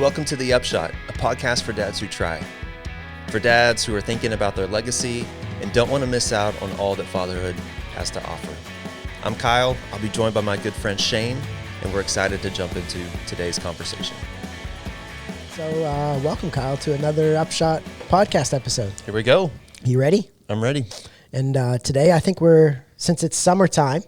welcome to the Upshot, a podcast for dads who try. For dads who are thinking about their legacy and don't want to miss out on all that fatherhood has to offer. I'm Kyle. I'll be joined by my good friend Shane, and we're excited to jump into today's conversation. So welcome, Kyle, to another Upshot podcast episode. Here we go. You ready? I'm ready. And today I think since it's summertime,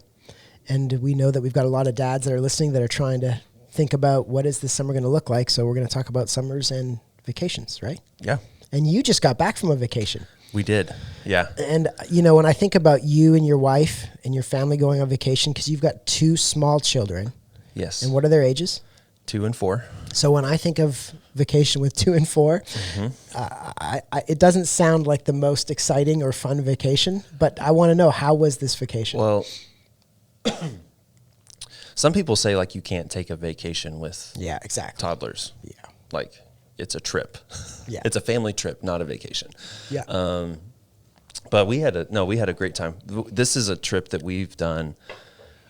and we know that we've got a lot of dads that are listening that are trying to think about what is this summer going to look like. So we're going to talk about summers and vacations, right? Yeah. And you just got back from a vacation. We did. Yeah. And, you know, when I think about you and your wife and your family going on vacation, because you've got two small children. Yes. And what are their ages? 2 and 4. So when I think of vacation with 2 and 4, it doesn't sound like the most exciting or fun vacation, but I want to know, how was this vacation? Well, some people say like you can't take a vacation with toddlers. Yeah. Like it's a trip. Yeah. It's a family trip, not a vacation. Yeah. But we had a great time. This is a trip that we've done.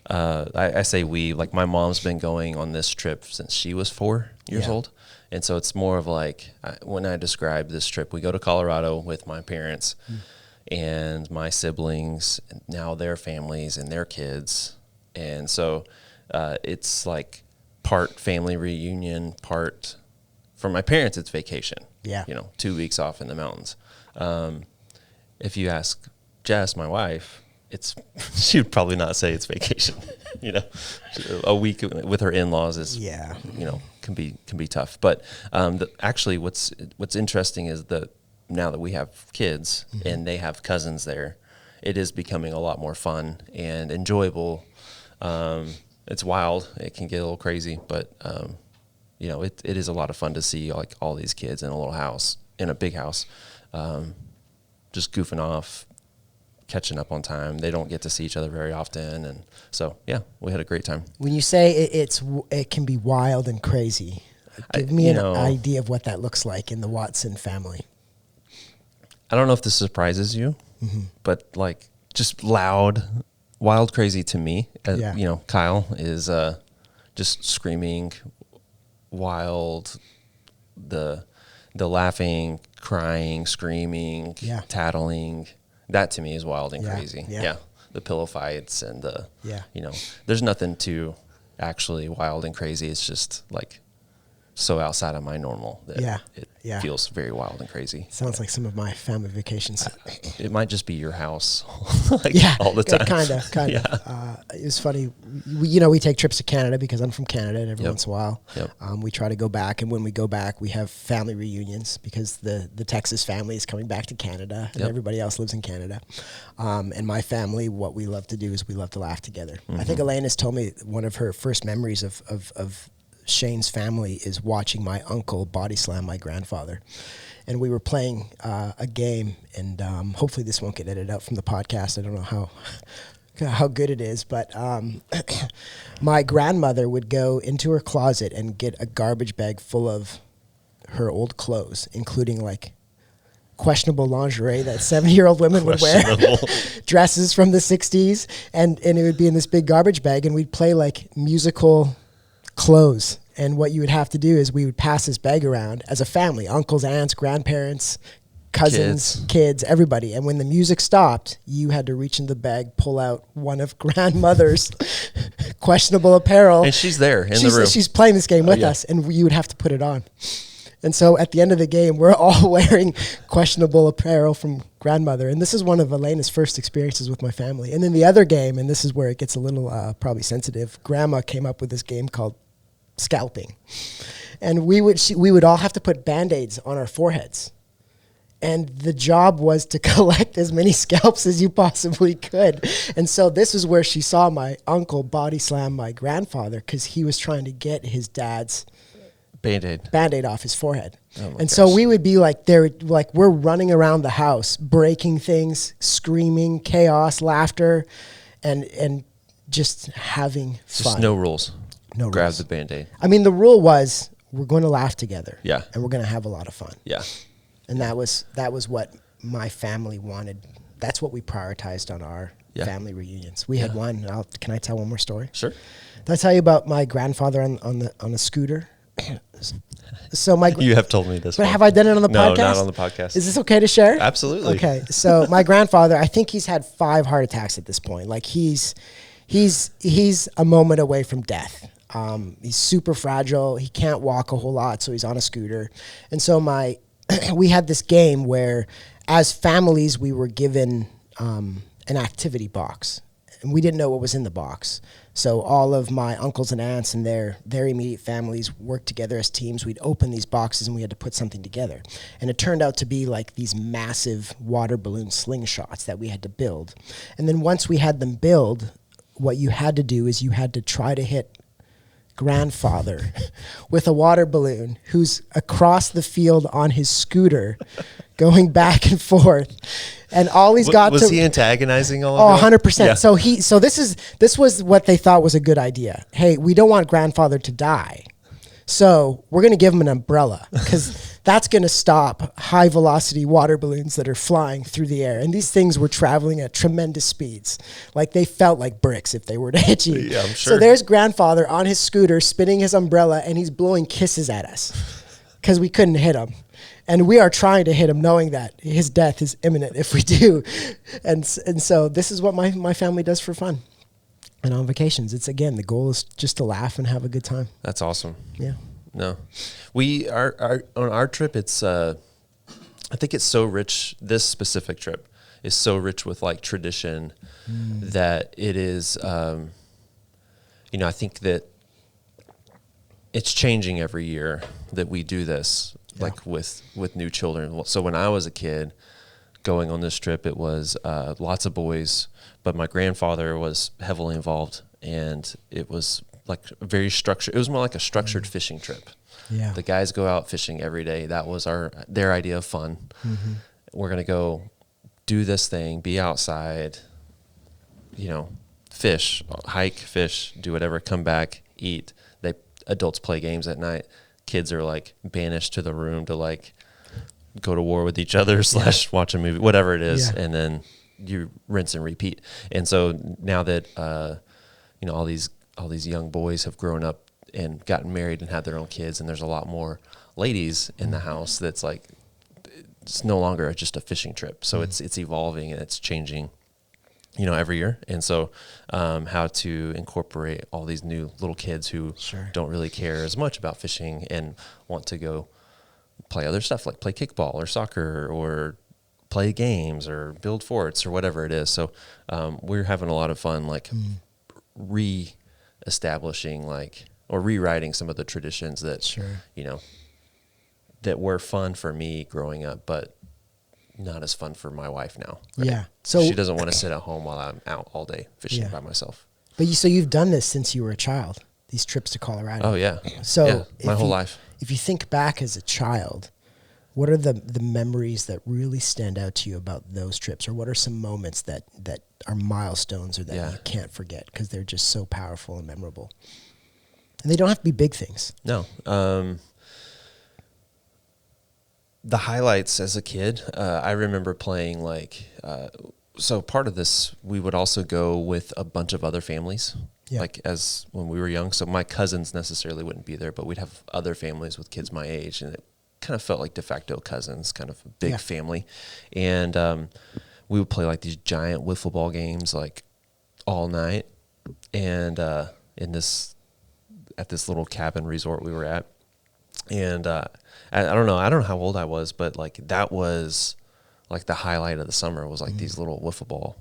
I say we, like my mom's been going on this trip since she was 4 years old. And so it's more of like, when I describe this trip, we go to Colorado with my parents and my siblings, and now their families and their kids. And so it's like part family reunion, part, for my parents, it's vacation. Yeah. 2 weeks off in the mountains. If you ask Jess, my wife, she would probably not say it's vacation. A week with her in-laws is, can be tough. But actually, what's interesting is that now that we have kids and they have cousins there, it is becoming a lot more fun and enjoyable. It's wild. It can get a little crazy, but it is a lot of fun to see like all these kids in a little house, in a big house, just goofing off, catching up on time. They don't get to see each other very often, and so we had a great time. When you say it can be wild and crazy, give me an idea of what that looks like in the Watson family. I don't know if this surprises you, but like just loud, wild, crazy to me. Kyle is just screaming, wild, the laughing, crying, screaming, tattling. That to me is wild and crazy. Yeah. The pillow fights and there's nothing too actually wild and crazy. It's just like so outside of my normal that it feels very wild and crazy. Sounds like some of my family vacations. It might just be your house all the time. Kind of. It was funny. We take trips to Canada because I'm from Canada, and every once in a while we try to go back. And when we go back, we have family reunions because the Texas family is coming back to Canada and everybody else lives in Canada. And my family, what we love to do is we love to laugh together. I think Elaine has told me one of her first memories of Shane's family is watching my uncle body slam my grandfather. And we were playing a game, and hopefully this won't get edited out from the podcast. I don't know how good it is, but my grandmother would go into her closet and get a garbage bag full of her old clothes, including like questionable lingerie that 70-year-old women would wear, dresses from the 60s, and it would be in this big garbage bag, and we'd play like musical clothes. And what you would have to do is we would pass this bag around as a family, uncles, aunts, grandparents, cousins, kids, everybody. And when the music stopped, you had to reach in the bag, pull out one of grandmother's questionable apparel. And she's there in the room. She's playing this game with us, and you would have to put it on. And so at the end of the game, we're all wearing questionable apparel from grandmother. And this is one of Elena's first experiences with my family. And then the other game, and this is where it gets a little probably sensitive, Grandma came up with this game called scalping. And we would all have to put Band-Aids on our foreheads. And the job was to collect as many scalps as you possibly could. And so this is where she saw my uncle body slam my grandfather because he was trying to get his dad's Band-Aid off his forehead. And so we would be like, we're running around the house, breaking things, screaming, chaos, laughter, and just having fun. Just no rules. No Grab rules. the Band-Aid. I mean, the rule was we're going to laugh together. Yeah. And we're going to have a lot of fun. Yeah. And that was what my family wanted. That's what we prioritized on our family reunions. We had one. Can I tell one more story? Sure. Did I tell you about my grandfather on a scooter? So you have told me this. But have I done it on the podcast? No, not on the podcast. Is this okay to share? Absolutely. Okay. So my grandfather, I think he's had 5 heart attacks at this point. Like he's a moment away from death. He's super fragile. He can't walk a whole lot, so he's on a scooter. And so we had this game where, as families, we were given an activity box, and we didn't know what was in the box. So all of my uncles and aunts and their immediate families worked together as teams. We'd open these boxes and we had to put something together. And it turned out to be like these massive water balloon slingshots that we had to build. And then once we had them build, what you had to do is you had to try to hit grandfather with a water balloon who's across the field on his scooter going back and forth. And all he's got was he antagonizing all of it? 100%. Yeah. So this was what they thought was a good idea. Hey, we don't want grandfather to die. So we're going to give him an umbrella because that's going to stop high velocity water balloons that are flying through the air. And these things were traveling at tremendous speeds. Like they felt like bricks if they were to hit you. Yeah, I'm sure. So there's grandfather on his scooter spinning his umbrella and he's blowing kisses at us because we couldn't hit him. And we are trying to hit him knowing that his death is imminent if we do. And so this is what my family does for fun. And on vacations, it's again, the goal is just to laugh and have a good time. That's awesome. Yeah. No, we are on our trip. It's, I think it's so rich. This specific trip is so rich with like tradition that it is, I think that it's changing every year that we do this, like with new children. So when I was a kid going on this trip, it was lots of boys, but my grandfather was heavily involved, and it was like very structured. It was more like a structured fishing trip. Yeah. The guys go out fishing every day. That was their idea of fun. Mm-hmm. We're going to go do this thing, be outside, fish, hike, fish, do whatever, come back, eat. Adults play games at night. Kids are like banished to the room to like go to war with each other / watch a movie, whatever it is. Yeah. And then you rinse and repeat. And so now that, all these young boys have grown up and gotten married and had their own kids, and there's a lot more ladies in the house, that's like, it's no longer just a fishing trip. So it's evolving and it's changing, every year. And so how to incorporate all these new little kids who don't really care as much about fishing and want to go play other stuff, like play kickball or soccer or play games or build forts or whatever it is. So we're having a lot of fun, like re-establishing or rewriting some of the traditions that, that were fun for me growing up, but not as fun for my wife now. Right? Yeah. So she doesn't want to sit at home while I'm out all day fishing by myself. But you've done this since you were a child, these trips to Colorado. Oh yeah. So my whole life. If you think back as a child, what are the memories that really stand out to you about those trips? Or what are some moments that are milestones or that you can't forget because they're just so powerful and memorable? And they don't have to be big things. No. The highlights as a kid, I remember playing so part of this, we would also go with a bunch of other families, as when we were young. So my cousins necessarily wouldn't be there, but we'd have other families with kids my age, and it kind of felt like de facto cousins, kind of a big family. And we would play like these giant wiffle ball games like all night. And at this little cabin resort we were at. And I don't know how old I was, but like that was like the highlight of the summer was like these little wiffle ball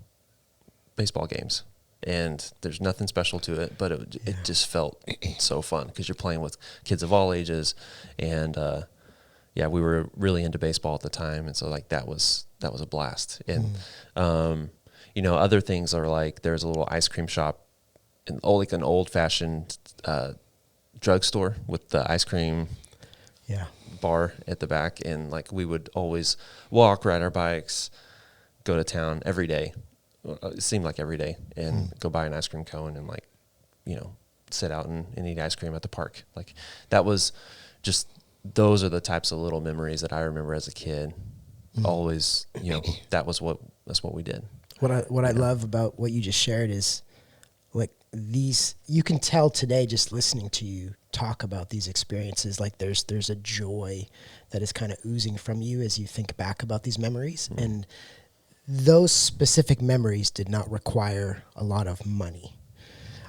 baseball games. And there's nothing special to it, but it just felt so fun because you're playing with kids of all ages. And we were really into baseball at the time, and so like that was a blast. And other things are like there's a little ice cream shop, an old fashioned drugstore with the ice cream bar at the back, and like we would always walk, ride our bikes, go to town every day. It seemed like every day, and go buy an ice cream cone and like, sit out and eat ice cream at the park. Like that was just, those are the types of little memories that I remember as a kid. Always, that's what we did. What I love about what you just shared is like you can tell today just listening to you talk about these experiences, like there's a joy that is kind of oozing from you as you think back about these memories. Mm-hmm. And those specific memories did not require a lot of money.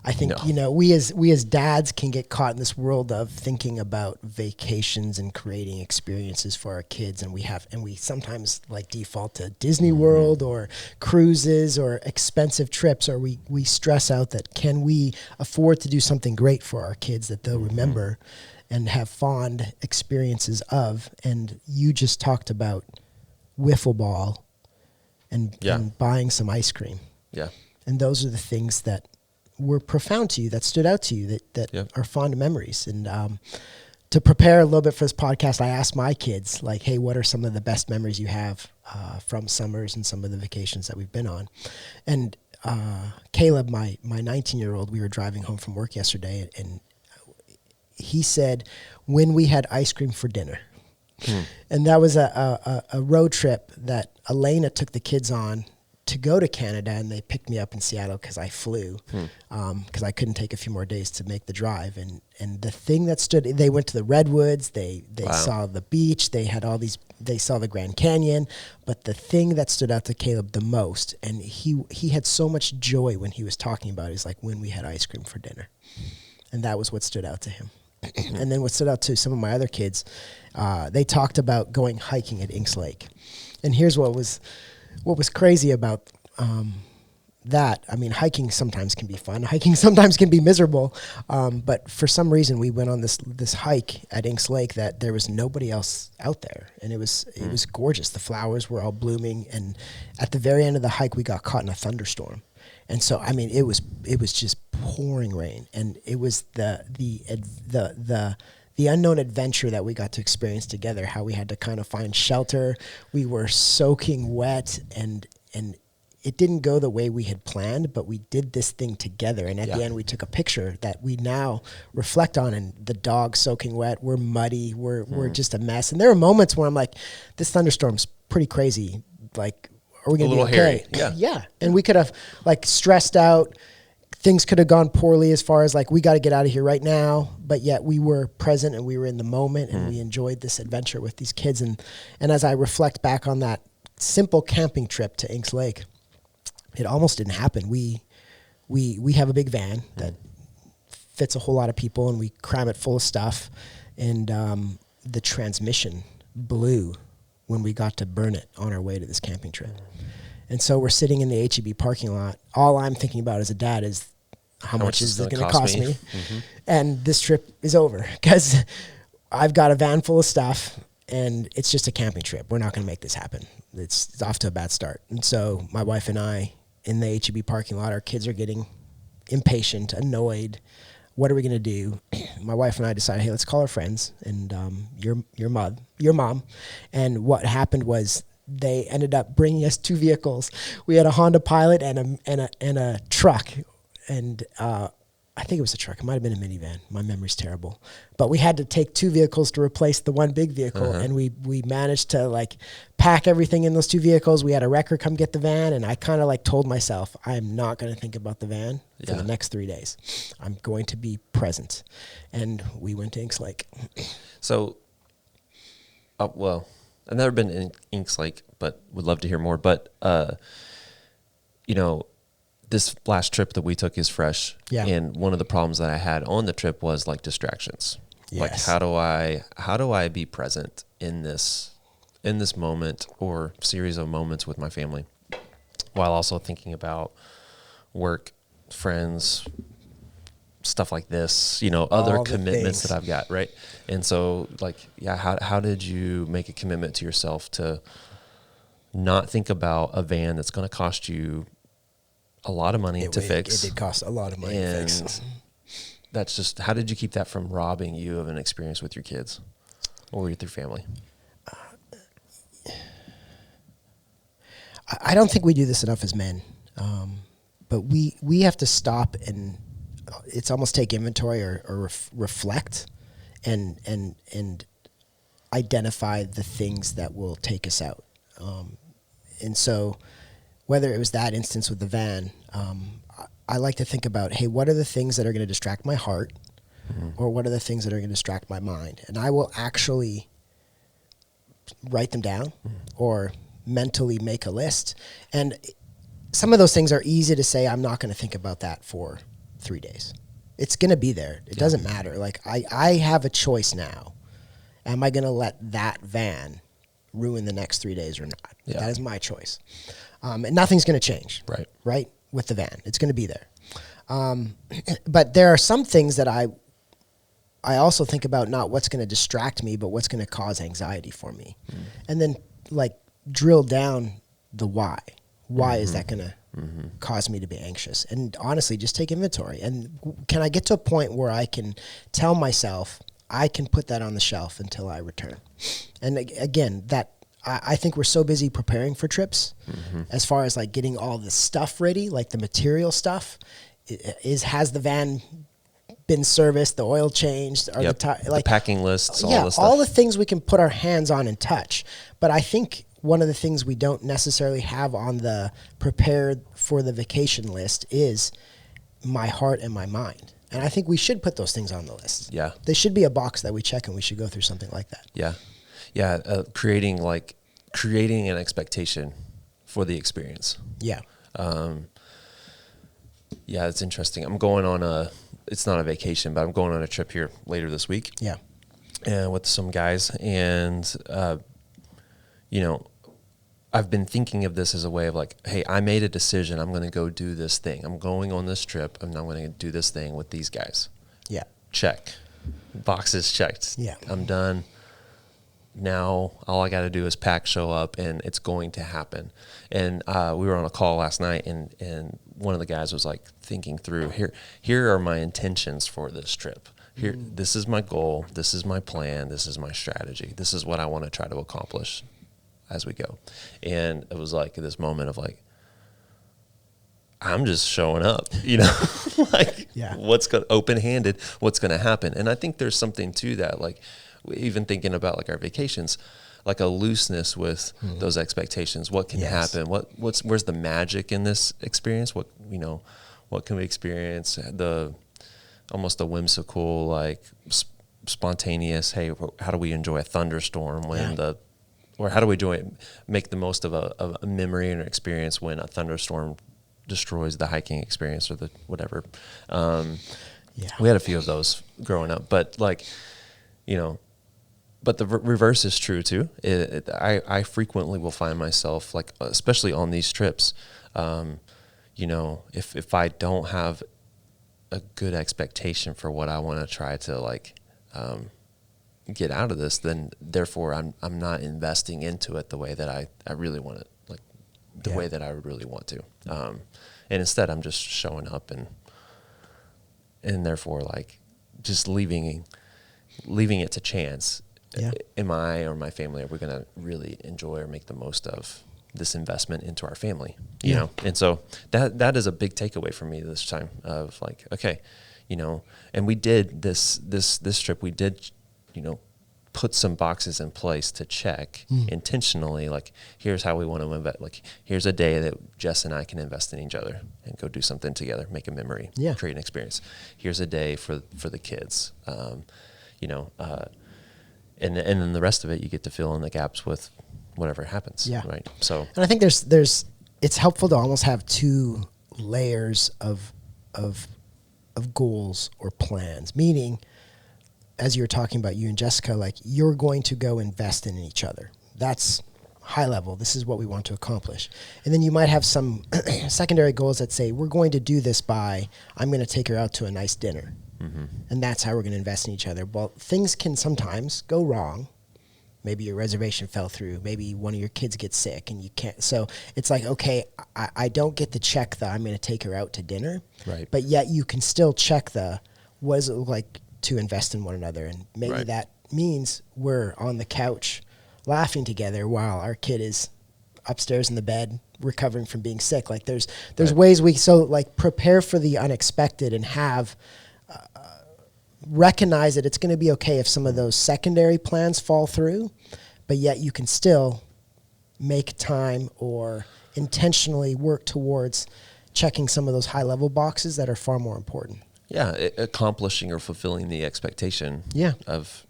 I think, we as dads can get caught in this world of thinking about vacations and creating experiences for our kids. And we sometimes like default to Disney World or cruises or expensive trips, or we stress out that can we afford to do something great for our kids that they'll remember and have fond experiences of. And you just talked about wiffle ball and buying some ice cream. Yeah. And those are the things that were profound to you, that stood out to you, that are fond memories. And to prepare a little bit for this podcast, I asked my kids, like, hey, what are some of the best memories you have from summers and some of the vacations that we've been on? And Caleb, my 19-year-old, we were driving home from work yesterday, and he said, when we had ice cream for dinner. And that was a road trip that Elena took the kids on to go to Canada, and they picked me up in Seattle because I flew, because I couldn't take a few more days to make the drive. And the thing that they went to the Redwoods, they saw the beach, they saw the Grand Canyon, but the thing that stood out to Caleb the most, and he had so much joy when he was talking about it, is like when we had ice cream for dinner. And that was what stood out to him. And then what stood out to some of my other kids, they talked about going hiking at Inks Lake. And here's what was crazy about that. I mean, hiking sometimes can be fun. Hiking sometimes can be miserable. But for some reason, we went on this hike at Inks Lake that there was nobody else out there, and it was gorgeous. The flowers were all blooming, and at the very end of the hike, we got caught in a thunderstorm. And so, I mean, it was just pouring rain, and it was the unknown adventure that we got to experience together, how we had to kind of find shelter. We were soaking wet, and it didn't go the way we had planned, but we did this thing together. And at the end, we took a picture that we now reflect on, and the dog soaking wet, we're muddy, we're just a mess. And there were moments where I'm like, this thunderstorm's pretty crazy. Like, are we going to be okay? Hairy. Yeah. And we could have like stressed out. Things could have gone poorly as far as like, we got to get out of here right now. But yet we were present and we were in the moment, and we enjoyed this adventure with these kids. And as I reflect back on that simple camping trip to Inks Lake, it almost didn't happen. We have a big van that fits a whole lot of people, and we cram it full of stuff. And the transmission blew when we got to burn it on our way to this camping trip. And so we're sitting in the H-E-B parking lot. All I'm thinking about as a dad is how much is it going to cost me? And this trip is over because I've got a van full of stuff, and it's just a camping trip. We're not going to make this happen. It's off to a bad start. And so my wife and I, in the H-E-B parking lot, our kids are getting impatient, annoyed. What are we going to do? My wife and I decided, hey, let's call our friends and your mom. And what happened was they ended up bringing us two vehicles. We had a Honda Pilot and a truck. And I think it was a truck. It might have been a minivan. My memory's terrible. But we had to take two vehicles to replace the one big vehicle. And we managed to like pack everything in those two vehicles. We had a wrecker come get the van. And I kind of like told myself, I'm not going to think about the van for the next 3 days. I'm going to be present. And we went to Inks Lake. So, well, I've never been in Inks Lake, but would love to hear more. But, this last trip that we took is fresh. Yeah. And one of the problems that I had on the trip was like distractions. Yes. Like how do I be present in this moment or series of moments with my family while also thinking about work, friends, stuff like this, other commitments that I've got, right? And so like, how did you make a commitment to yourself to not think about a van that's going to cost you a lot of money to fix? It did cost a lot of money to fix. That's just, how did you keep that from robbing you of an experience with your kids or with your family? I don't think we do this enough as men. But we have to stop and it's almost take inventory or reflect and identify the things that will take us out. And so whether it was that instance with the van, I like to think about, hey, what are the things that are going to distract my heart, or what are the things that are going to distract my mind? And I will actually write them down or mentally make a list. And some of those things are easy to say, I'm not going to think about that for 3 days. It's going to be there. It doesn't matter. Like I have a choice now. Am I going to let that van ruin the next 3 days or not? Yeah. That is my choice. And nothing's going to change. Right? With the van. It's going to be there. But there are some things that I also think about, not what's going to distract me, but what's going to cause anxiety for me. And then like drill down the why. Why is that going to cause me to be anxious? And honestly, just take inventory. And can I get to a point where I can tell myself I can put that on the shelf until I return? And again, that I think we're so busy preparing for trips as far as like getting all the stuff ready, like the material stuff. Has the van been serviced, the oil changed, or the packing lists, all the stuff. All the things we can put our hands on and touch. But I think one of the things we don't necessarily have on the prepared for the vacation list is my heart and my mind. And I think we should put those things on the list. Yeah. They should be a box that we check, and we should go through something like that. Yeah. Yeah. Creating an expectation for the experience. Yeah. Yeah, it's interesting. I'm going on it's not a vacation, but I'm going on a trip here later this week. Yeah. And with some guys, and, I've been thinking of this as a way of like, hey, I made a decision. I'm going to go do this thing. I'm going on this trip, and I'm going to do this thing with these guys. Yeah. Check. Boxes checked. Yeah. I'm done. Now all I got to do is pack, show up, and it's going to happen. And we were on a call last night, and one of the guys was like thinking through, here are my intentions for this trip. Here, this is my goal. This is my plan. This is my strategy. This is what I want to try to accomplish as we go. And it was like this moment of like, I'm just showing up, like open-handed, what's going to happen. And I think there's something to that. Like even thinking about like our vacations, like a looseness with those expectations. What can happen? Where's the magic in this experience? What can we experience? Almost a whimsical, like spontaneous, hey, how do we enjoy a thunderstorm or how do we make the most of a memory and an experience when a thunderstorm destroys the hiking experience or the whatever. We had a few of those growing up, but like, but the reverse is true too. I frequently will find myself like, especially on these trips, if I don't have a good expectation for what I want to try to like, get out of this, then therefore I'm not investing into it the way that I really want it, like the way that I really want to. And instead I'm just showing up and therefore like just leaving it to chance. Am I or my family, are we going to really enjoy or make the most of this investment into our family? You know? And so that is a big takeaway for me this time of like, okay, and we did this trip, we did, put some boxes in place to check intentionally, like here's how we want to invest, like here's a day that Jess and I can invest in each other and go do something together, make a memory, create an experience. Here's a day for the kids, and then the rest of it you get to fill in the gaps with whatever happens. Right. So, and I think it's helpful to almost have two layers of goals or plans, meaning, as you were talking about, you and Jessica, like you're going to go invest in each other. That's high level. This is what we want to accomplish. And then you might have some secondary goals that say, we're going to do this by, I'm going to take her out to a nice dinner. And that's how we're going to invest in each other. Well, things can sometimes go wrong. Maybe your reservation fell through. Maybe one of your kids gets sick and you can't. So it's like, okay, I don't get the check that I'm going to take her out to dinner. Right. But yet you can still check what does it look like to invest in one another? And maybe that means we're on the couch laughing together while our kid is upstairs in the bed recovering from being sick. Like there's ways we prepare for the unexpected and have recognize that it's going to be okay if some of those secondary plans fall through, but yet you can still make time or intentionally work towards checking some of those high level boxes that are far more important. Yeah, accomplishing or fulfilling the expectation of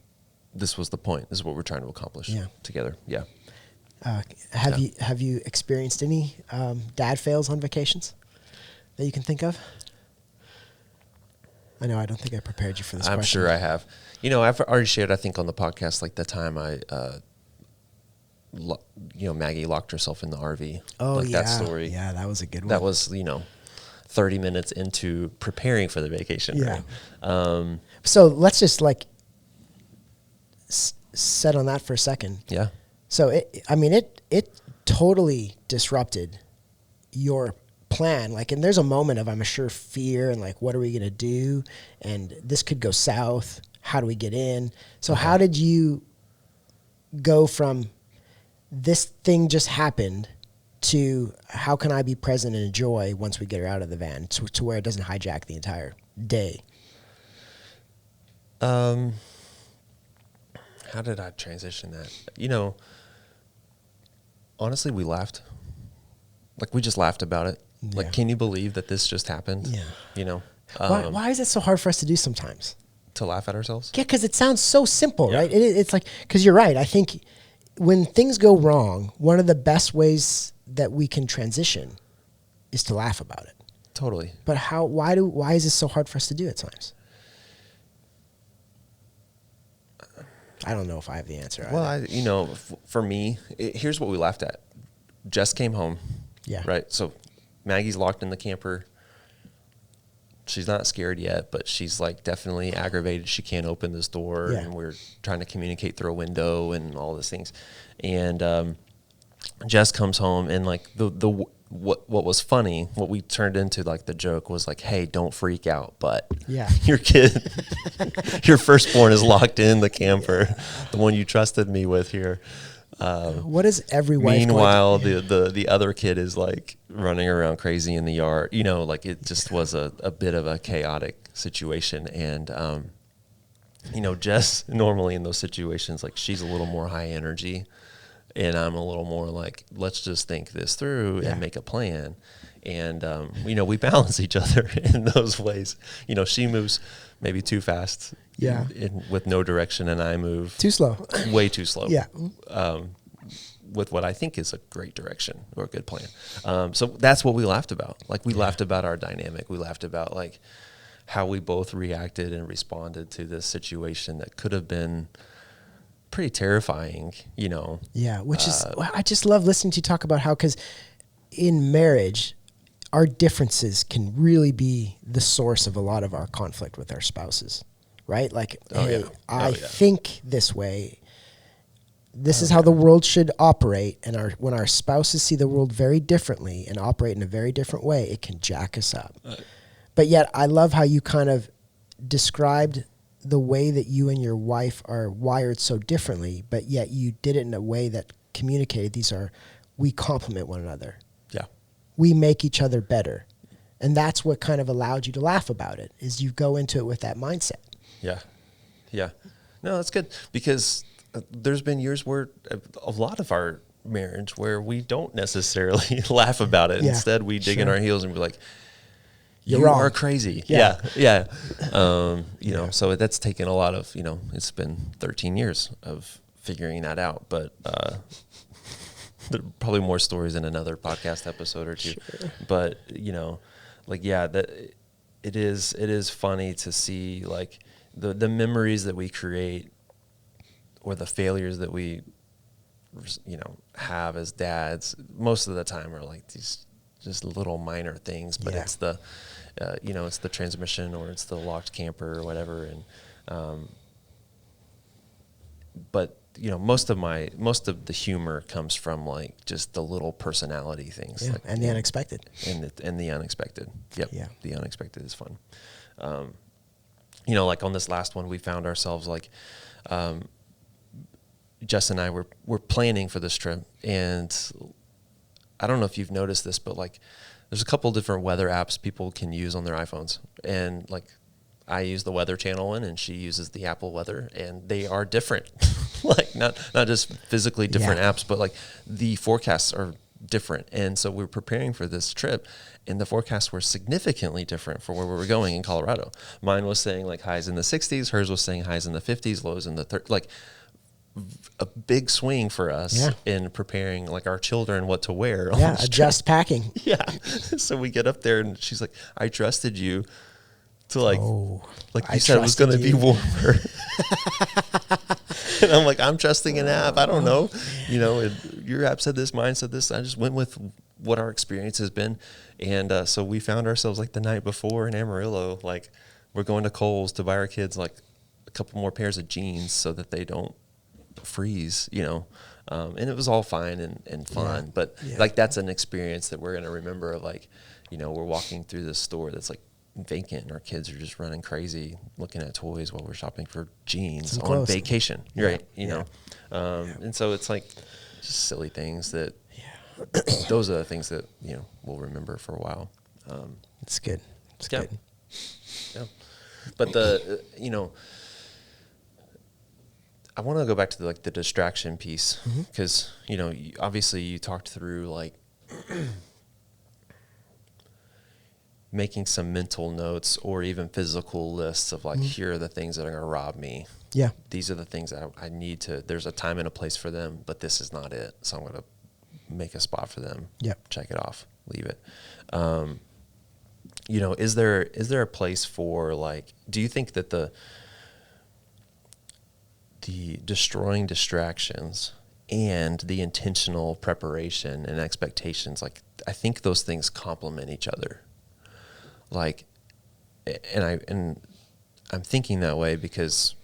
this was the point. This is what we're trying to accomplish together. Yeah. Have you experienced any dad fails on vacations that you can think of? I know I don't think I prepared you for this question. I'm sure I have. You know, I've already shared, I think, on the podcast, like the time I, Maggie locked herself in the RV. Oh, like that story. Yeah, that was a good one. That was, 30 minutes into preparing for the vacation. Yeah. Right? So let's just set on that for a second. Yeah. So it totally disrupted your plan. And there's a moment of, I'm sure, fear and what are we going to do? And this could go south. How do we get in? So how did you go from this thing just happened to how can I be present and enjoy once we get her out of the van to where it doesn't hijack the entire day? How did I transition that? Honestly, we laughed. We just laughed about it. Yeah. Can you believe that this just happened? Yeah. Why is it so hard for us to do sometimes? To laugh at ourselves? Yeah, because it sounds so simple, right? It's because you're right. I think when things go wrong, one of the best ways that we can transition is to laugh about it. Totally. But why is this so hard for us to do at times? I don't know if I have the answer. Well, for me, here's what we laughed at. Jess came home. Yeah. Right. So Maggie's locked in the camper. She's not scared yet, but she's definitely aggravated. She can't open this door, and we're trying to communicate through a window and all these things. And Jess comes home, and what was funny, what we turned into the joke was hey, don't freak out, but your kid, your firstborn is locked in the camper, the one you trusted me with here. What is every wife? Meanwhile, the other kid is running around crazy in the yard. It just was a bit of a chaotic situation. And, Jess normally in those situations, she's a little more high energy, and I'm a little more let's just think this through and make a plan. And, we balance each other in those ways. She moves maybe too fast. With no direction, and I move too slow, way too slow. Yeah. With what I think is a great direction or a good plan. So that's what we laughed about. We laughed about our dynamic. We laughed about how we both reacted and responded to this situation that could have been pretty terrifying, Yeah, which is, I just love listening to you talk about how, because in marriage, our differences can really be the source of a lot of our conflict with our spouses. Right? I think this way. This is how the world should operate. And when our spouses see the world very differently and operate in a very different way, it can jack us up. But yet I love how you kind of described the way that you and your wife are wired so differently, but yet you did it in a way that communicated we complement one another. Yeah. We make each other better. And that's what kind of allowed you to laugh about it, is you go into it with that mindset. Yeah. Yeah. No, that's good, because there's been years where a lot of our marriage where we don't necessarily laugh about it. Yeah, instead, we dig in our heels and be like, you are crazy. Yeah. So that's taken a lot of, it's been 13 years of figuring that out. But there are probably more stories in another podcast episode or two. Sure. But, that it is funny to see the memories that we create or the failures that we, have as dads most of the time are these just little minor things, but it's the, it's the transmission or it's the locked camper or whatever. And, but most of the humor comes from just the little personality things, and the unexpected and the unexpected. Yep. Yeah. The unexpected is fun. On this last one, we found ourselves Jess and I were planning for this trip, and I don't know if you've noticed this, but there's a couple different weather apps people can use on their iPhones, and I use the Weather Channel one, and she uses the Apple Weather, and they are different. Not just physically different apps, but the forecasts are different. And so we were preparing for this trip, and the forecasts were significantly different for where we were going in Colorado. Mine was saying like highs in the 60s, hers was saying highs in the 50s, lows in the 30s, like a big swing for us in preparing like our children what to wear. Yeah, adjust packing. Yeah. So we get up there and she's like, I trusted you to like you said it was going to be warmer. And I'm like, I'm trusting an app. I don't know. You know, your app said this, mine said this. I just went with what our experience has been. And so we found ourselves like the night before in Amarillo, like we're going to Kohl's to buy our kids like a couple more pairs of jeans so that they don't freeze, you know. And it was all fine and fun. Yeah. But like that's an experience that we're going to remember. Like, you know, we're walking through this store that's like vacant and our kids are just running crazy looking at toys while we're shopping for jeans on vacation, right? You know, and so it's like just silly things that those are the things that, you know, we'll remember for a while. It's good. It's good. Yeah. But the, you know, I want to go back to the distraction piece because, you know, obviously you talked through like making some mental notes or even physical lists of like, here are the things that are going to rob me. Yeah. These are the things that I need to, there's a time and a place for them, but this is not it. So I'm going to make a spot for them. Yep. Check it off, leave it. You know, is there a place for like, do you think that the destroying distractions and the intentional preparation and expectations, like I think those things complement each other. Like, and I'm thinking that way because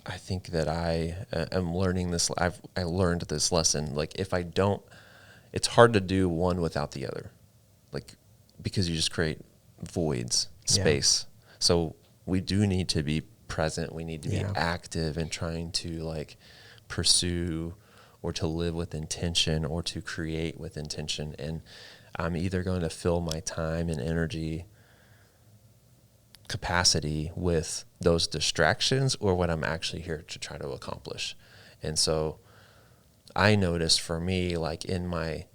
I think that I am learning this. I learned this lesson. Like if I don't, it's hard to do one without the other, like because you just create voids, space. So we do need to be present. We need to be active in trying to like pursue or to live with intention or to create with intention. And I'm either going to fill my time and energy capacity with those distractions or what I'm actually here to try to accomplish. And so I noticed for me, like in my,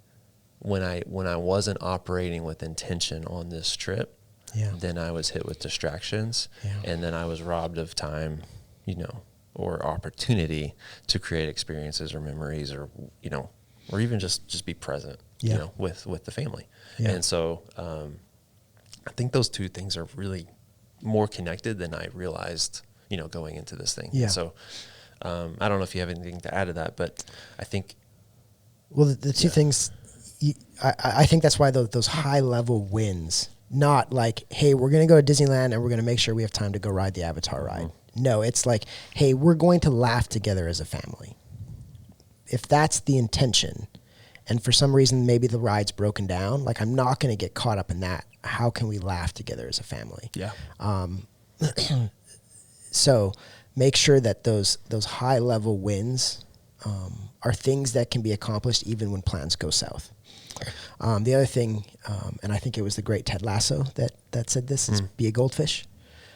when I wasn't operating with intention on this trip, then I was hit with distractions and then I was robbed of time, you know, or opportunity to create experiences or memories or, you know, or even just be present, you know, with the family. And so I think those two things are really more connected than I realized, you know, going into this thing. And so I don't know if you have anything to add to that, but I think. Well, the two things, I think that's why those high level wins, not like, hey, we're going to go to Disneyland and we're going to make sure we have time to go ride the Avatar ride. No, it's like, hey, we're going to laugh together as a family. If that's the intention, and for some reason maybe the ride's broken down, like I'm not going to get caught up in that. How can we laugh together as a family? Yeah. So make sure that those high level wins are things that can be accomplished even when plans go south. The other thing, and I think it was the great Ted Lasso that said this, is be a goldfish.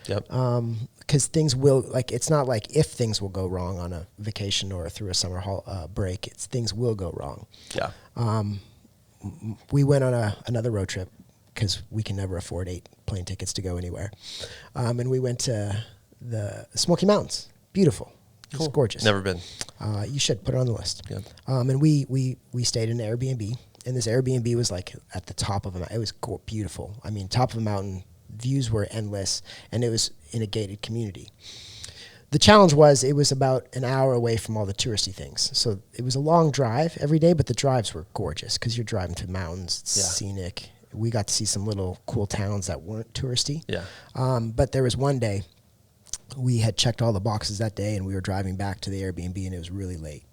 Yep. Because things will, like, it's not like if things will go wrong on a vacation or through a summer break, it's things will go wrong. Yeah. We went on another road trip because we can never afford 8 plane tickets to go anywhere. And we went to the Smoky Mountains. Beautiful. Cool. It's gorgeous. Never been. You should put it on the list. Yeah. And we stayed in an Airbnb, and this Airbnb was like at the top of a mountain. It was beautiful. I mean, top of a mountain, views were endless, and it was in a gated community. The challenge was it was about an hour away from all the touristy things. So it was a long drive every day, but the drives were gorgeous because you're driving through mountains, it's scenic. We got to see some little cool towns that weren't touristy. Yeah. But there was one day we had checked all the boxes that day, and we were driving back to the Airbnb, and it was really late.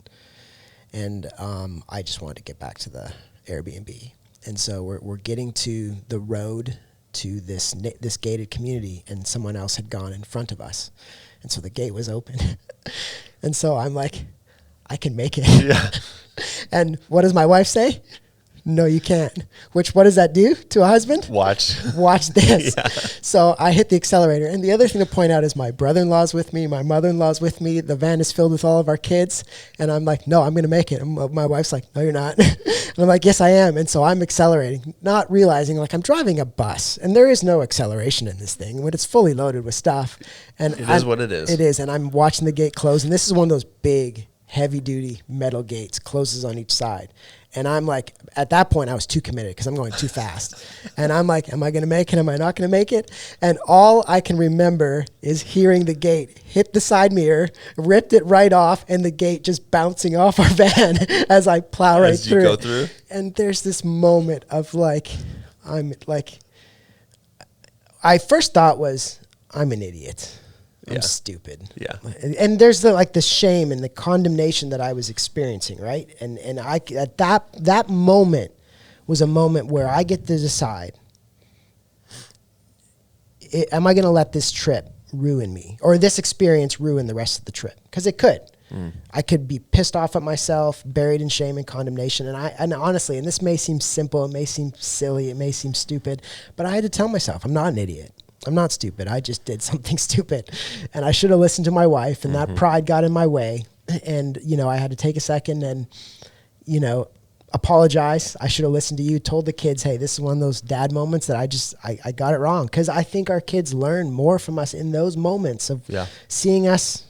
And I just wanted to get back to the Airbnb. And so we're getting to the road to this gated community, and someone else had gone in front of us. And so the gate was open. And so I'm like, I can make it. Yeah. And what does my wife say? No, you can't. What does that do to a husband? Watch this. Yeah. So I hit the accelerator. And the other thing to point out is my brother-in-law's with me. My mother-in-law's with me. The van is filled with all of our kids. And I'm like, no, I'm going to make it. And my wife's like, no, you're not. And I'm like, yes, I am. And so I'm accelerating, not realizing like I'm driving a bus. And there is no acceleration in this thing when it's fully loaded with stuff. And it is what it is. It is. And I'm watching the gate close. And this is one of those big, heavy-duty metal gates, closes on each side. And I'm like, at that point, I was too committed because I'm going too fast. And I'm like, am I going to make it? Am I not going to make it? And all I can remember is hearing the gate hit the side mirror, ripped it right off, and the gate just bouncing off our van as I plow right through. As you go through? And there's this moment of like, I first thought was, I'm an idiot. I'm stupid. Yeah. And there's the shame and the condemnation that I was experiencing, right? And I at that moment was a moment where I get to decide, am I going to let this trip ruin me, or this experience ruin the rest of the trip? Because it could. I could be pissed off at myself, buried in shame and condemnation. And honestly, and this may seem simple, it may seem silly, it may seem stupid, but I had to tell myself, I'm not an idiot. I'm not stupid. I just did something stupid. And I should have listened to my wife, and that pride got in my way. And, I had to take a second and, apologize. I should have listened to you, told the kids, hey, this is one of those dad moments that I got it wrong. Because I think our kids learn more from us in those moments of seeing us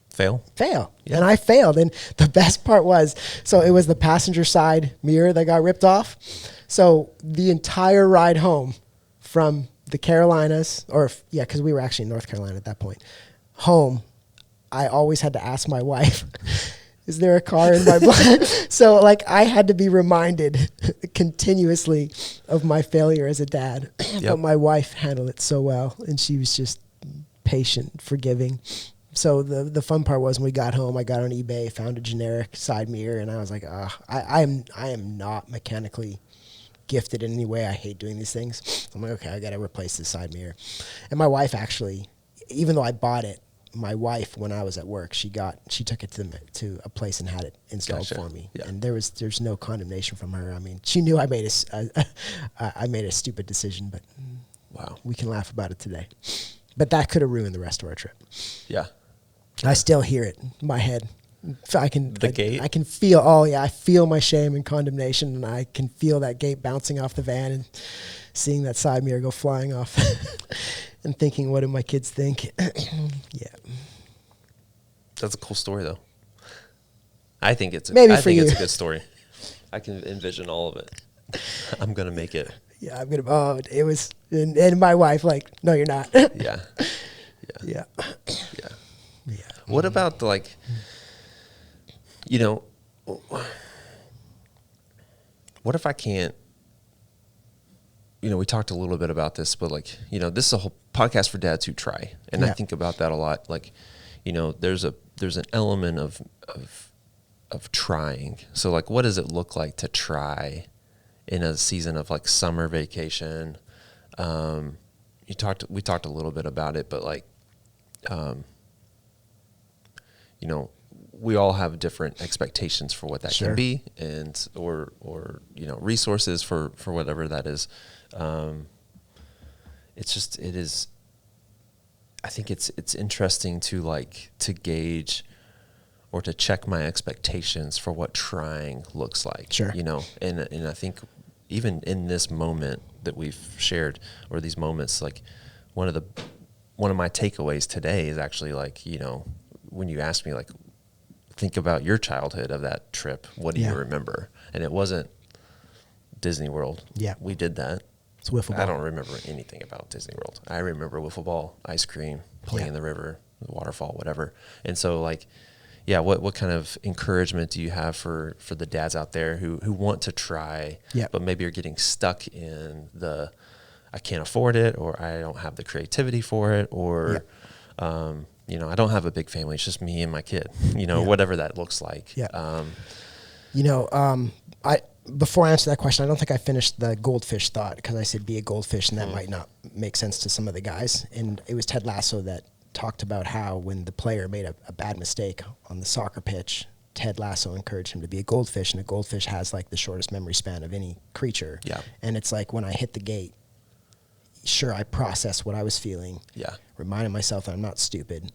fail. Yeah. And I failed. And the best part was, so it was the passenger side mirror that got ripped off. So the entire ride home from the Carolinas, because we were actually in North Carolina at that point, home, I always had to ask my wife, is there a car in my blood? So I had to be reminded continuously of my failure as a dad. But my wife handled it so well, and she was just patient, forgiving. So the fun part was when we got home, I got on eBay, found a generic side mirror, and I was like, I am not mechanically gifted in any way. I hate doing these things. I'm like, okay, I got to replace this side mirror. And my wife actually, even though I bought it, my wife, when I was at work, she took it to a place and had it installed for me. Yeah. And there's no condemnation from her. I mean, she knew I made a stupid decision, but wow, we can laugh about it today. But that could have ruined the rest of our trip. Yeah. I still hear it in my head. I can feel, I feel my shame and condemnation, and I can feel that gate bouncing off the van and seeing that side mirror go flying off and thinking, what do my kids think? Yeah. That's a cool story, though. I think it's a good story. I can envision all of it. I'm going to make it. Yeah, it was, and my wife, no, you're not. Yeah. What about what if I can't, we talked a little bit about this, but this is a whole podcast for dads who try. And I think about that a lot. There's an element of trying. So what does it look like to try in a season of summer vacation? We talked a little bit about it, but we all have different expectations for what that can be, and or resources for whatever that is. I think it's interesting to gauge or to check my expectations for what trying looks like. Sure. And I think even in this moment that we've shared, or these moments, one of my takeaways today is actually when you asked me think about your childhood of that trip, what do you remember? And it wasn't Disney World. Yeah. We did that. It's wiffle ball. I don't remember anything about Disney World. I remember wiffle ball, ice cream, playing in the river, the waterfall, whatever. And so what kind of encouragement do you have for the dads out there who want to try, but maybe are getting stuck in I can't afford it, or I don't have the creativity for it, or I don't have a big family. It's just me and my kid, whatever that looks like. Yeah. Before I answer that question, I don't think I finished the goldfish thought, because I said be a goldfish, and that might not make sense to some of the guys. And it was Ted Lasso that talked about how when the player made a bad mistake on the soccer pitch, Ted Lasso encouraged him to be a goldfish, and a goldfish has like the shortest memory span of any creature. Yeah. And it's like when I hit the gate, sure, I processed what I was feeling. Yeah. Reminded myself that I'm not stupid,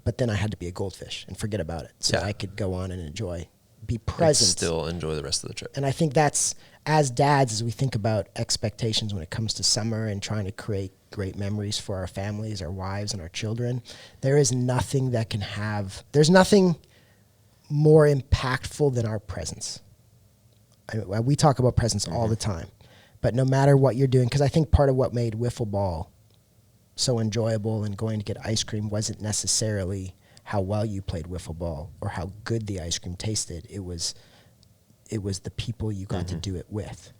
but then I had to be a goldfish and forget about it so I could go on and enjoy, be present. And still enjoy the rest of the trip. And I think that's, as dads, as we think about expectations when it comes to summer and trying to create great memories for our families, our wives, and our children, there is nothing that can have, there's nothing more impactful than our presence. We talk about presence all the time, but no matter what you're doing, because I think part of what made wiffle ball so enjoyable and going to get ice cream wasn't necessarily how well you played wiffle ball or how good the ice cream tasted. It was the people you got to do it with,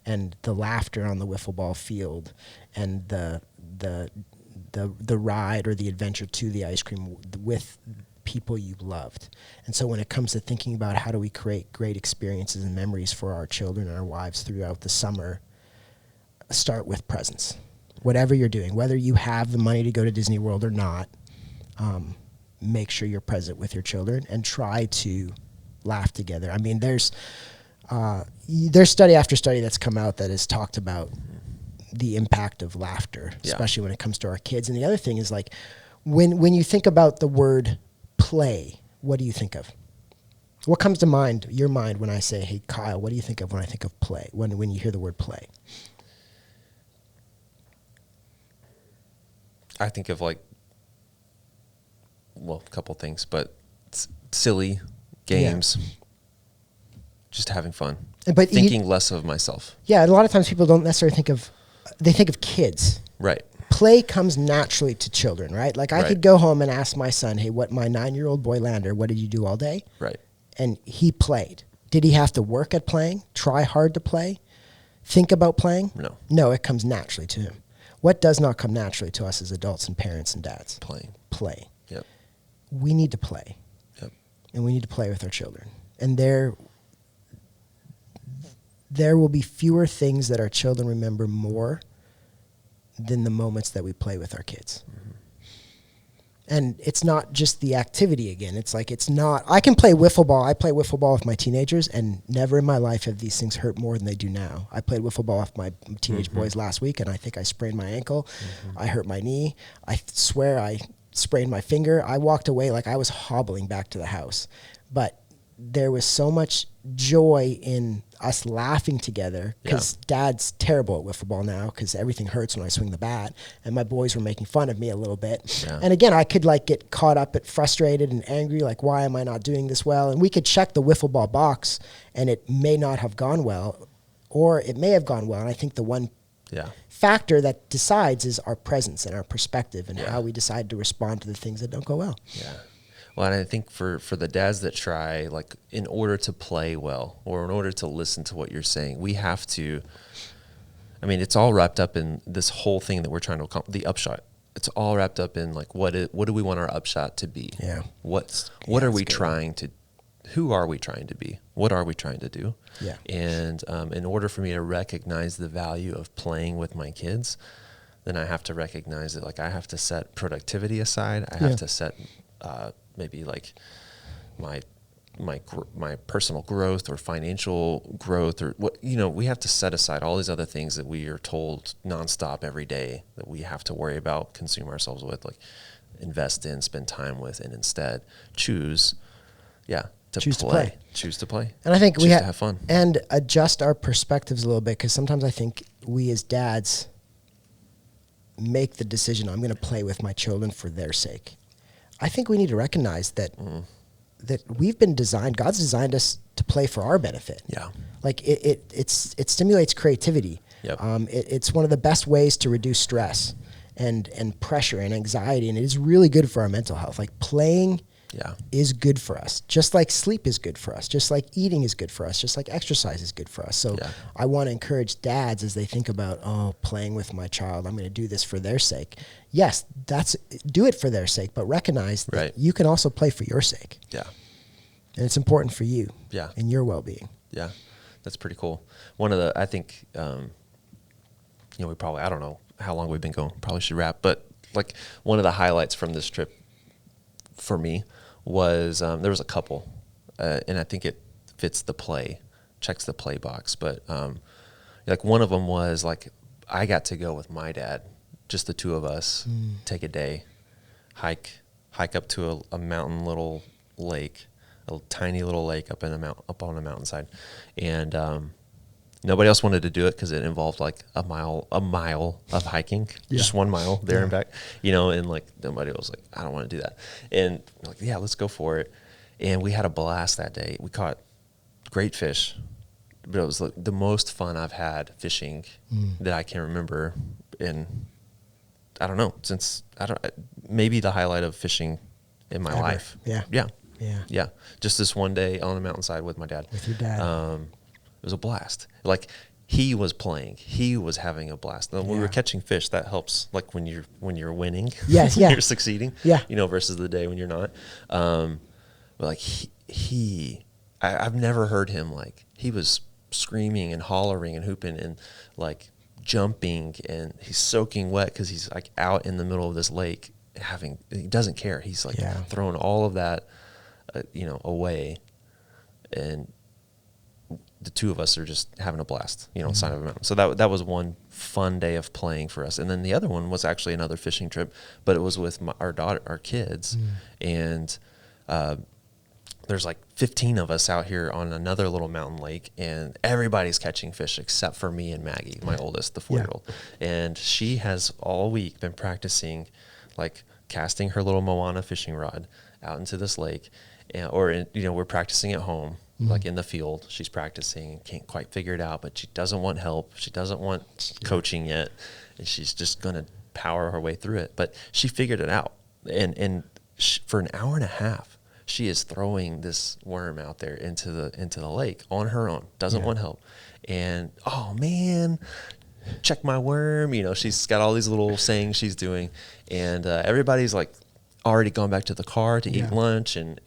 and the laughter on the wiffle ball field, and the ride or the adventure to the ice cream with people you loved. And so when it comes to thinking about how do we create great experiences and memories for our children and our wives throughout the summer, start with presence. Whatever you're doing, whether you have the money to go to Disney World or not, make sure you're present with your children and try to laugh together. I mean, there's study after study that's come out that has talked about the impact of laughter, especially when it comes to our kids. And the other thing is, like, when you think about the word play, what do you think of? What comes to your mind when I say, hey, Kyle, what do you think of when I think of play, when you hear the word play? I think of, like, well, a couple things, but silly games, just having fun, but thinking less of myself. Yeah, a lot of times people don't necessarily think of kids. Right. Play comes naturally to children, right? Like I could go home and ask my son, hey, my 9-year-old boy Lander, what did you do all day? Right. And he played. Did he have to work at playing, try hard to play, think about playing? No. No, it comes naturally to him. What does not come naturally to us as adults and parents and dads? Play. Yep. We need to play. Yep. And we need to play with our children. And there will be fewer things that our children remember more than the moments that we play with our kids. Mm-hmm. And it's not just the activity again. It's like, I can play wiffle ball. I play wiffle ball with my teenagers, and never in my life have these things hurt more than they do now. I played wiffle ball with my teenage boys last week, and I think I sprained my ankle. I hurt my knee. I swear I sprained my finger. I walked away like I was hobbling back to the house. But there was so much joy in us laughing together, because Dad's terrible at wiffle ball now because everything hurts when I swing the bat, and my boys were making fun of me a little bit. Yeah. And again, I could like get caught up at frustrated and angry, like, why am I not doing this well? And we could check the wiffle ball box and it may not have gone well, or it may have gone well. And I think the one factor that decides is our presence and our perspective and how we decide to respond to the things that don't go well. Yeah. Well, and I think for the dads that try, like, in order to play well or in order to listen to what you're saying, we have to, I mean, it's all wrapped up in this whole thing that we're trying to accomplish, the upshot. It's all wrapped up in, like, what do we want our upshot to be? Yeah. What are we trying to, who are we trying to be? What are we trying to do? Yeah. And in order for me to recognize the value of playing with my kids, then I have to recognize that, like, I have to set productivity aside. I have to set maybe like my personal growth or financial growth, or what, we have to set aside all these other things that we are told nonstop every day that we have to worry about, consume ourselves with, like invest in, spend time with, and instead choose to play. Choose to play. And I think we have to have fun and adjust our perspectives a little bit, because sometimes I think we as dads make the decision, I'm going to play with my children for their sake. I think we need to recognize that that we've been designed, God's designed us to play for our benefit. Yeah. Like it stimulates creativity. Yep. It's one of the best ways to reduce stress and pressure and anxiety, and it is really good for our mental health. Like playing is good for us, just like sleep is good for us, just like eating is good for us, just like exercise is good for us. So I want to encourage dads as they think about, playing with my child, I'm going to do this for their sake. Yes, do it for their sake, but recognize that you can also play for your sake. Yeah. And it's important for you and your well-being. Yeah, that's pretty cool. One of the, I think, we probably, I don't know how long we've been going, probably should wrap, but like one of the highlights from this trip for me was there was a couple and I think it fits the play, checks the play box. But like one of them was like I got to go with my dad, just the two of us, take a day, hike up to a mountain little lake, a tiny little lake up on a mountainside, and nobody else wanted to do it because it involved like a mile of hiking, just 1 mile there and back, and like nobody was like, I don't want to do that. And we're like, yeah, let's go for it. And we had a blast that day. We caught great fish, but it was like the most fun I've had fishing that I can remember in, I don't know, maybe the highlight of fishing in my life. Yeah. Just this one day on the mountainside with my dad. With your dad. It was a blast. Like he was playing, he was having a blast. When we were catching fish, that helps. Like when you're winning, yes, when you're succeeding, yeah, versus the day when you're not. But like I've never heard him like he was screaming and hollering and hooping and like jumping, and he's soaking wet because he's like out in the middle of this lake he doesn't care. He's like throwing all of that, away, and the two of us are just having a blast, on the side of a mountain. So that was one fun day of playing for us. And then the other one was actually another fishing trip, but it was with our kids. And there's like 15 of us out here on another little mountain lake, and everybody's catching fish except for me and Maggie, my oldest, the 4-year-old. And she has all week been practicing, like casting her little Moana fishing rod out into this lake, we're practicing at home. Like in the field, she's practicing, can't quite figure it out, but she doesn't want help. She doesn't want coaching yet, and she's just going to power her way through it. But she figured it out, and for an hour and a half, she is throwing this worm out there into the lake on her own. Doesn't want help, and oh man, check my worm. She's got all these little sayings she's doing, and everybody's like already gone back to the car to eat lunch, and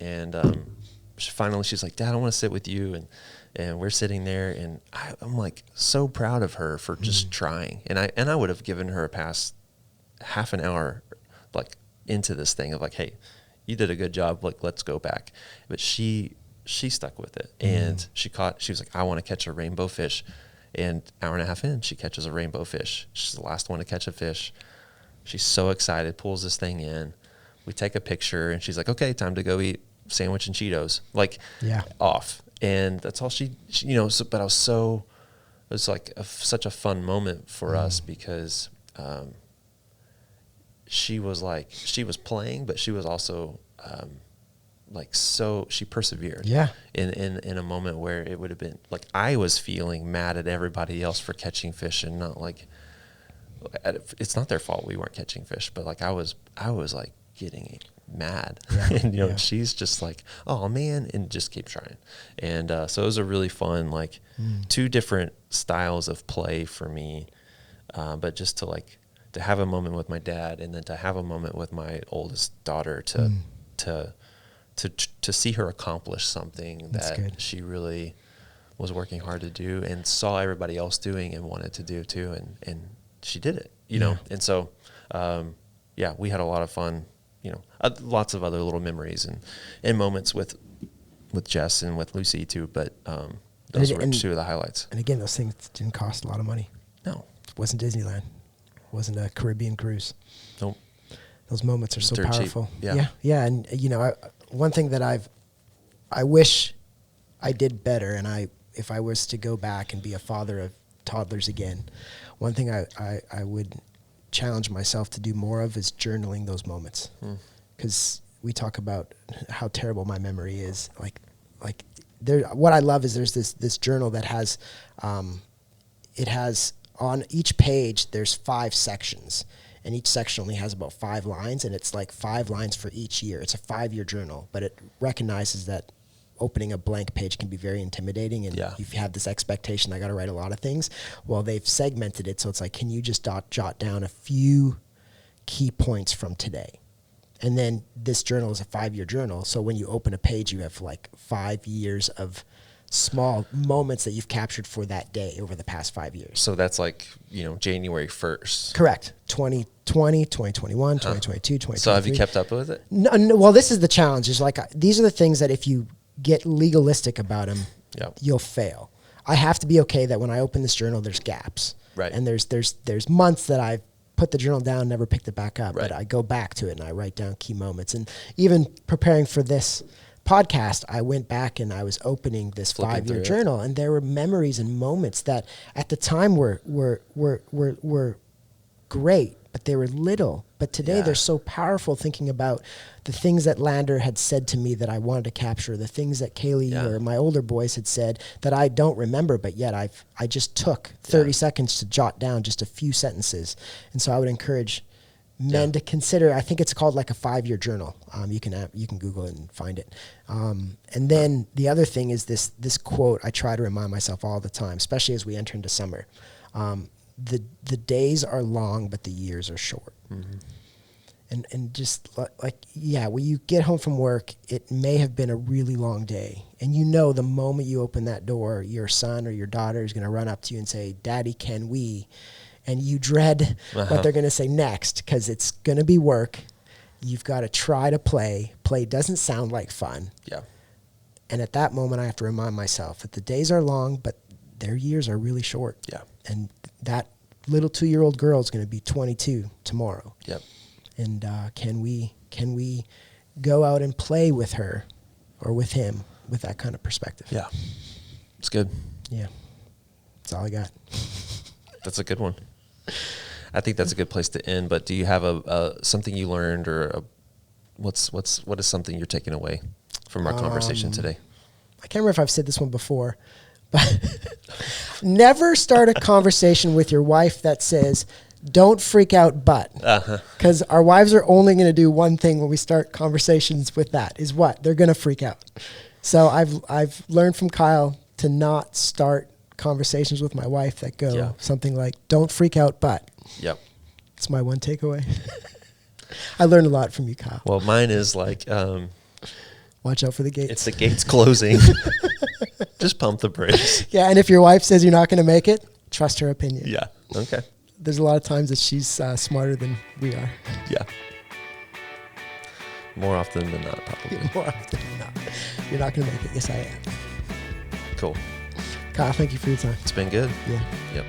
finally she's like, Dad, I want to sit with you, and we're sitting there, and I'm like so proud of her for just trying, and I would have given her a pass half an hour like into this thing of like, hey, you did a good job, like let's go back. But she stuck with it, and she was like, I want to catch a rainbow fish, and hour and a half in, she catches a rainbow fish. She's the last one to catch a fish. She's so excited, pulls this thing in, we take a picture, and she's like, okay, time to go eat sandwich and Cheetos, like off. And that's all she but it was like such a fun moment for us, because she was playing, but she was also she persevered in a moment where it would have been like I was feeling mad at everybody else for catching fish, and not like it's not their fault we weren't catching fish, but like I was like getting mad, and she's just like, oh man, and just keep trying. And so it was a really fun, like two different styles of play for me, but just to have a moment with my dad, and then to have a moment with my oldest daughter to see her accomplish something that she really was working hard to do, and saw everybody else doing and wanted to do too, and she did it, and so we had a lot of fun, lots of other little memories and moments with Jess and with Lucy too, but those were two of the highlights. And again, those things didn't cost a lot of money. No. It wasn't Disneyland. It wasn't a Caribbean cruise. Nope. Those moments are so powerful. Cheap. Yeah. And one thing that I wish I did better, and if I was to go back and be a father of toddlers again, one thing I would challenge myself to do more of is journaling those moments, because we talk about how terrible my memory is. Like there, what I love is there's this journal that has, it has on each page there's 5 sections, and each section only has about 5 lines, and it's like 5 lines for each year. It's a 5-year journal, but it recognizes that opening a blank page can be very intimidating, and you have this expectation, I got to write a lot of things. Well, they've segmented it, so it's like, can you just jot down a few key points from today? And then this journal is a 5-year journal, so when you open a page, you have like 5 years of small moments that you've captured for that day over the past 5 years. So that's like, January 1st. Correct. 2020, 2021, 2022, 2023. So have you kept up with it? No, well, this is the challenge. Is like, these are the things that if you get legalistic about them, you'll fail. I have to be okay that when I open this journal, there's gaps. Right. And there's months that I've put the journal down, never picked it back up. Right. But I go back to it and I write down key moments. And even preparing for this podcast, I went back and I was opening this 5-year journal, and there were memories and moments that at the time were great, but they were little. But today they're so powerful, thinking about the things that Lander had said to me that I wanted to capture, the things that Kaylee or my older boys had said that I don't remember, but yet I just took 30 seconds to jot down just a few sentences. And so I would encourage men to consider. I think it's called like a 5-year journal. You can Google it and find it. And then the other thing is this quote I try to remind myself all the time, especially as we enter into summer. The days are long, but the years are short. Mm-hmm. And just when you get home from work, it may have been a really long day. And the moment you open that door, your son or your daughter is going to run up to you and say, "Daddy, can we?" And you dread what they're going to say next, because it's going to be work. You've got to try to play. Play doesn't sound like fun. Yeah. And at that moment, I have to remind myself that the days are long, but their years are really short. Yeah. And that little 2-year-old girl is going to be 22 tomorrow. Yep. And can we go out and play with her or with him with that kind of perspective? Yeah. It's good. Yeah. That's all I got. That's a good one. I think that's a good place to end. But do you have something you learned, or what is something you're taking away from our conversation today? I can't remember if I've said this one before, but never start a conversation with your wife that says, "Don't freak out, but," because our wives are only going to do one thing when we start conversations with that, is what? They're going to freak out. So I've learned from Kyle to not start conversations with my wife that go something like, "Don't freak out, but." Yep. It's my one takeaway. I learned a lot from you, Kyle. Well, mine is like, watch out for the gates. It's the gates closing. Just pump the brakes. Yeah, and if your wife says you're not going to make it, trust her opinion. Yeah. Okay. There's a lot of times that she's smarter than we are. Yeah. More often than not, probably. More often than not. You're not going to make it. Yes, I am. Cool. Kyle, thank you for your time. It's been good. Yeah. Yep.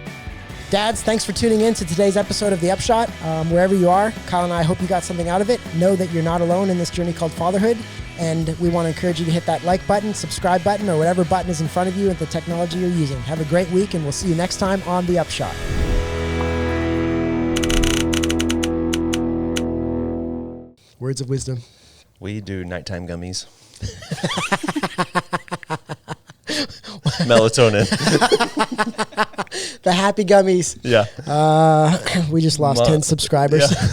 Dads, thanks for tuning in to today's episode of The Upshot. Wherever you are, Kyle and I hope you got something out of it. Know that you're not alone in this journey called fatherhood. And we want to encourage you to hit that like button, subscribe button, or whatever button is in front of you with the technology you're using. Have a great week, and we'll see you next time on The Upshot. Words of wisdom. We do nighttime gummies. Melatonin. The happy gummies. Yeah. We just lost 10 subscribers. Yeah.